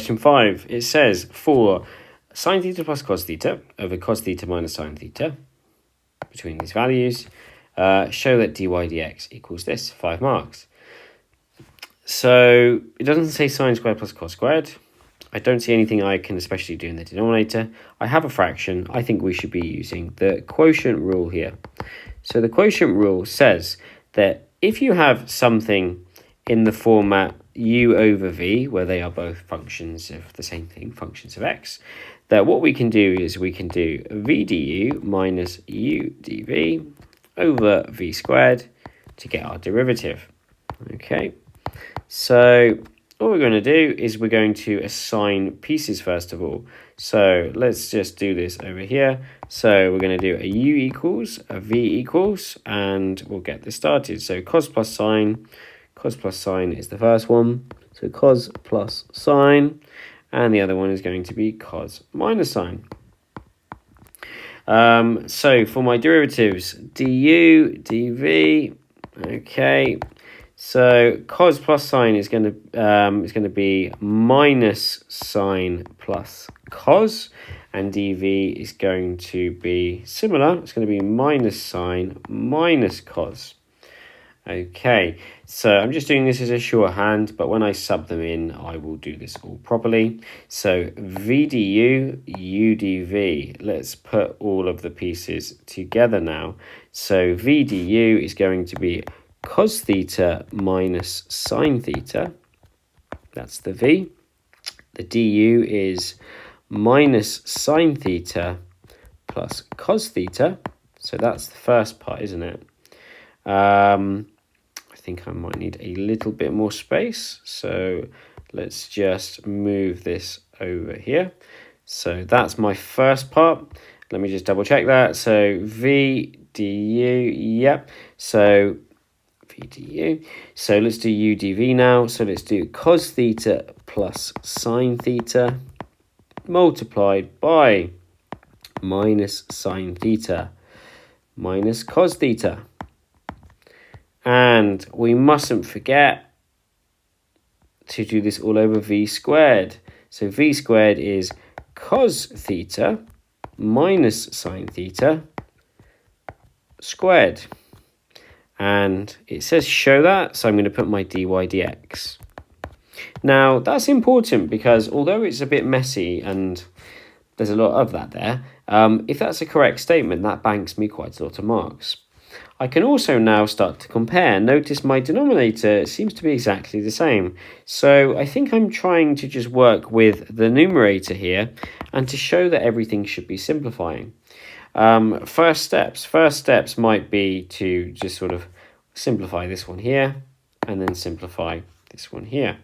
Question 5, it says for sine theta plus cos theta over cos theta minus sine theta between these values, show that dy dx equals this, 5 marks. So it doesn't say sine squared plus cos squared. I don't see anything I can especially do in the denominator. I have a fraction. I think we should be using the quotient rule here. So the quotient rule says that if you have something in the format u over v, where they are both functions of the same thing, functions of x, that what we can do is we can do v du minus u dv over v squared to get our derivative. Okay, so what we're going to do is we're going to assign pieces first of all. So let's just do this over here. So we're going to do a u equals, a v equals, and we'll get this started. So cos plus sine is the first one. So cos plus sine, and the other one is going to be cos minus sine. So for my derivatives, du, dv, okay. So cos plus sine is going to be minus sine plus cos, and dv is going to be similar. It's going to be minus sine minus cos. Okay, so I'm just doing this as a shorthand, but when I sub them in, I will do this all properly. So v du, u dv. Let's put all of the pieces together now. So v du is going to be cos theta minus sine theta. That's the v. The du is minus sine theta plus cos theta. So that's the first part, isn't it? I think I might need a little bit more space. So let's just move this over here. So that's my first part. Let me just double check that. So v du, yep. So v du. So let's do u dv now. So let's do cos theta plus sine theta multiplied by minus sine theta minus cos theta. And we mustn't forget to do this all over v squared. So v squared is cos theta minus sine theta squared. And it says show that, so I'm going to put my dy dx. Now, that's important because although it's a bit messy and there's a lot of that there, if that's a correct statement, that banks me quite a lot of marks. I can also now start to compare. Notice my denominator seems to be exactly the same. So I think I'm trying to just work with the numerator here and to show that everything should be simplifying. First steps might be to just sort of simplify this one here and then simplify this one here.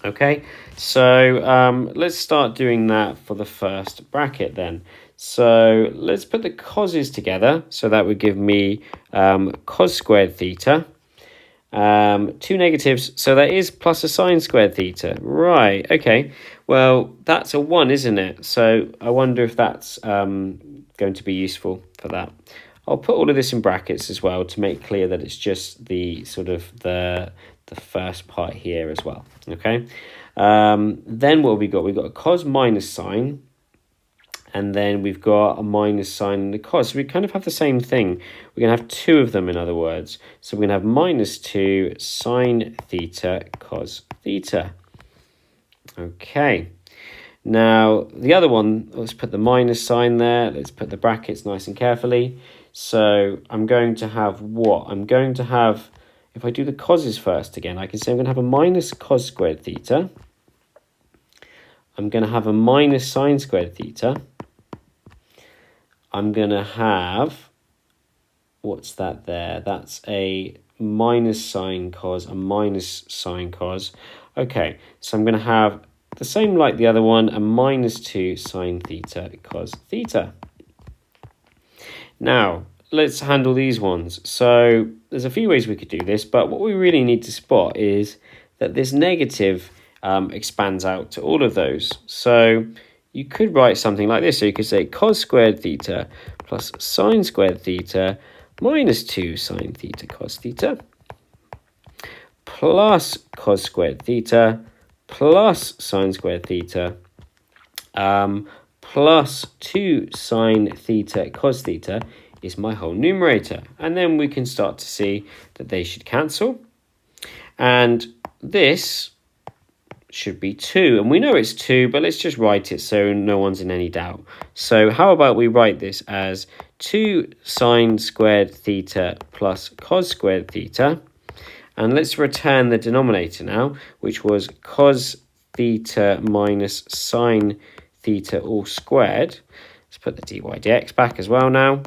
Okay, so let's start doing that for the first bracket then. So let's put the coses together. So that would give me cos squared theta. Two negatives, so that is plus a sine squared theta. Right, okay. Well, that's a 1, isn't it? So I wonder if that's going to be useful for that. I'll put all of this in brackets as well to make clear that it's just the sort of the first part here as well. Okay. Then what have we got? We've got a cos minus sine. And then we've got a minus sine and a cos. So we kind of have the same thing. We're going to have two of them, in other words. So we're going to have minus 2 sine theta cos theta. Okay. Now, the other one, let's put the minus sign there. Let's put the brackets nice and carefully. So I'm going to have what? I'm going to have, if I do the coses first again, I can say I'm going to have a minus cos squared theta. I'm going to have a minus sine squared theta. I'm going to have, what's that there? That's a minus sine cos, a minus sine cos. Okay, so I'm going to have the same like the other one, a minus 2 sine theta cos theta. Now, let's handle these ones. So there's a few ways we could do this, but what we really need to spot is that this negative expands out to all of those. So you could write something like this. So you could say cos squared theta plus sine squared theta minus 2 sine theta cos theta plus cos squared theta plus sine squared theta plus 2 sine theta cos theta is my whole numerator. And then we can start to see that they should cancel. And this should be 2. And we know it's 2, but let's just write it so no one's in any doubt. So how about we write this as 2 sine squared theta plus cos squared theta. And let's return the denominator now, which was cos theta minus sine theta all squared. Let's put the dy dx back as well now.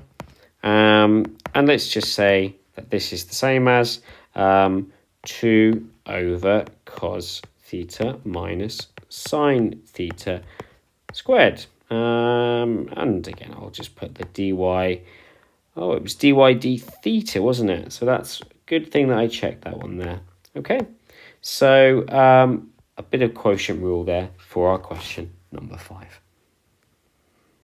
And let's just say that this is the same as 2 over cos theta minus sine theta squared. And again, I'll just put the dy. Oh, it was dy d theta, wasn't it? So that's a good thing that I checked that one there. Okay, so a bit of quotient rule there for our question number 5.